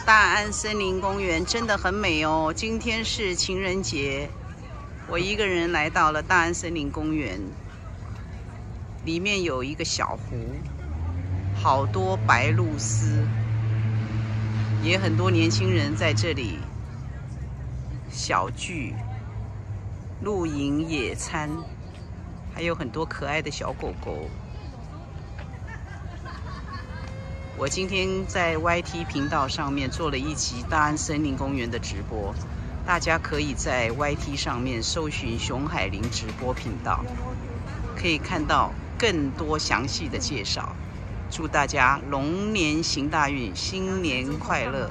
大安森林公园真的很美哦！今天是情人节，我一个人来到了大安森林公园，里面有一个小湖，好多白鹭鸶，也很多年轻人在这里小聚、露营、野餐，还有很多可爱的小狗狗。我今天在 YT 频道上面做了一集大安森林公园的直播，大家可以在 YT 上面搜寻熊海林直播频道，可以看到更多详细的介绍。祝大家龙年行大运，新年快乐！